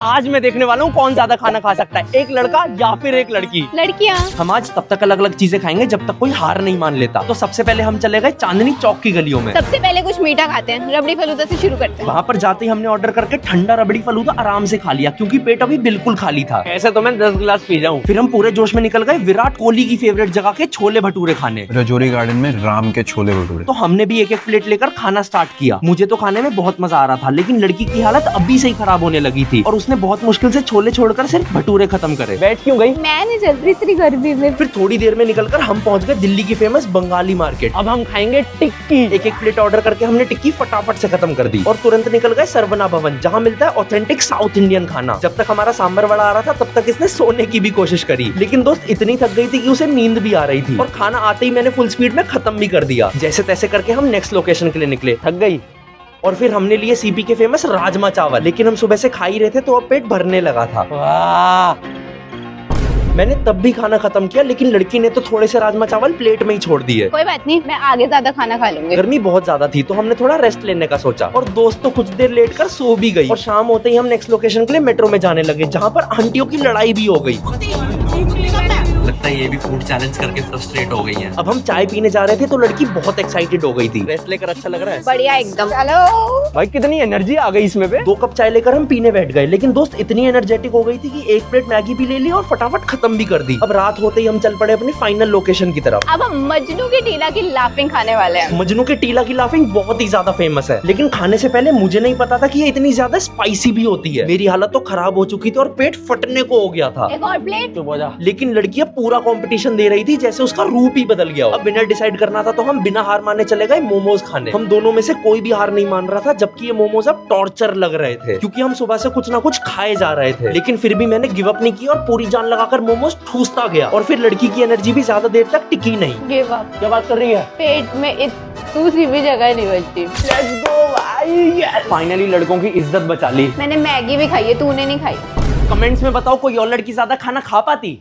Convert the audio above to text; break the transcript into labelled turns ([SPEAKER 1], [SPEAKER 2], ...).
[SPEAKER 1] आज मैं देखने वाला हूँ कौन ज्यादा खाना खा सकता है, एक लड़का या फिर एक लड़की।
[SPEAKER 2] लड़कियाँ।
[SPEAKER 1] हम आज तब तक अलग अलग चीजें खाएंगे जब तक कोई हार नहीं मान लेता। तो सबसे पहले हम चले गए चांदनी चौक की गलियों में।
[SPEAKER 2] सबसे पहले कुछ मीठा खाते हैं, रबड़ी फलूदा से शुरू करते हैं।
[SPEAKER 1] वहाँ पर जाते ही हमने ऑर्डर करके ठंडा रबड़ी फलूदा आराम से खा लिया क्योंकि पेट अभी बिल्कुल खाली था। ऐसे तो मैं 10 गिलास पी जाऊँ। फिर हम पूरे जोश में निकल गए विराट कोहली की फेवरेट जगह के छोले भटूरे खाने,
[SPEAKER 3] रजौरी गार्डन में राम के छोले भटूरे।
[SPEAKER 1] तो हमने भी एक एक प्लेट लेकर खाना स्टार्ट किया। मुझे तो खाने में बहुत मजा आ रहा था, लेकिन लड़की की हालत अभी से ही खराब होने लगी थी और उसने बहुत मुश्किल से छोले छोड़कर सिर्फ भटूरे खत्म करे। बैठ क्यों गई?
[SPEAKER 2] मैं नहीं चल रही इतनी गर्मी में।
[SPEAKER 1] फिर थोड़ी देर में निकलकर हम पहुंच गए दिल्ली की फेमस बंगाली मार्केट। अब हम खाएंगे टिक्की। एक एक प्लेट ऑर्डर करके हमने टिक्की फटाफट से खत्म कर दी और तुरंत निकल गए सरवना भवन, जहाँ मिलता है ऑथेंटिक साउथ इंडियन खाना। जब तक हमारा सांभर वड़ा आ रहा था तब तक इसने सोने की भी कोशिश करी, लेकिन दोस्त इतनी थक गई थी कि उसे नींद भी आ रही थी और खाना आते ही मैंने फुल स्पीड में खत्म भी कर दिया। जैसे तैसे करके हम नेक्स्ट लोकेशन के लिए निकले। थक गई और फिर हमने लिए सीपी के फेमस राजमा चावल, लेकिन हम सुबह से खा ही रहे थे तो अब पेट भरने लगा था। वाह! मैंने तब भी खाना खत्म किया, लेकिन लड़की ने तो थोड़े से राजमा चावल प्लेट में ही छोड़ दिए।
[SPEAKER 2] कोई बात नहीं, मैं आगे ज्यादा खाना खा लूंगी।
[SPEAKER 1] गर्मी बहुत ज्यादा थी तो हमने थोड़ा रेस्ट लेने का सोचा और दोस्त तो कुछ देर लेट कर सो भी गई। और शाम होते ही हम नेक्स्ट लोकेशन के लिए मेट्रो में जाने लगे, जहाँ पर आंटियों की लड़ाई भी हो गई।
[SPEAKER 4] लगता है ये भी फूड चैलेंज करके फ्रस्ट्रेट हो गई है।
[SPEAKER 1] अब हम चाय पीने जा रहे थे तो लड़की बहुत एक्साइटेड हो गई थी। रेस्ट लेकर अच्छा लग रहा है?
[SPEAKER 2] बढ़िया एकदम। चलो
[SPEAKER 1] भाई कितनी एनर्जी आ गई इसमें पे। 2 कप चाय लेकर हम पीने बैठ गए, लेकिन दोस्त इतनी एनर्जेटिक हो गई थी कि एक प्लेट मैगी भी ले ली और फटाफट खत्म भी कर दी। अब रात होते ही हम चल पड़े अपनी फाइनल लोकेशन की तरफ।
[SPEAKER 2] अब हम मजनू की टीला की लाफिंग खाने वाले हैं।
[SPEAKER 1] मजनू के टीला की लाफिंग बहुत ही ज्यादा फेमस है, लेकिन खाने से पहले मुझे नहीं पता था कि ये इतनी ज्यादा स्पाइसी भी होती है। मेरी हालत तो खराब हो चुकी थी और पेट फटने को हो गया था।
[SPEAKER 2] एक और प्लेट।
[SPEAKER 1] लेकिन लड़कियां पूरा कंपटीशन दे रही थी जैसे उसका रूप ही बदल गया हो। अब विनर डिसाइड करना था तो हम बिना हार माने चले गए मोमोज खाने। हम दोनों में से कोई भी हार नहीं मान रहा था, जबकि ये मोमोज अब टॉर्चर लग रहे थे क्योंकि हम सुबह से कुछ ना कुछ खाए जा रहे थे। लेकिन फिर भी मैंने गिव अप नहीं किया और पूरी जान लगाकर मोमोज ठूसता गया। और फिर लड़की की एनर्जी भी ज्यादा देर तक टिकी नहीं।
[SPEAKER 2] Give up.
[SPEAKER 1] क्या बात कर रही है?
[SPEAKER 2] पेट में दूसरी भी जगह नहीं बचती।
[SPEAKER 1] लेट्स गो भाई, फाइनली लड़कों की इज्जत बचा ली।
[SPEAKER 2] मैंने मैगी भी खाई है, तूने नहीं खाई।
[SPEAKER 1] कमेंट्स में बताओ कोई और लड़की ज्यादा खाना खा पाती?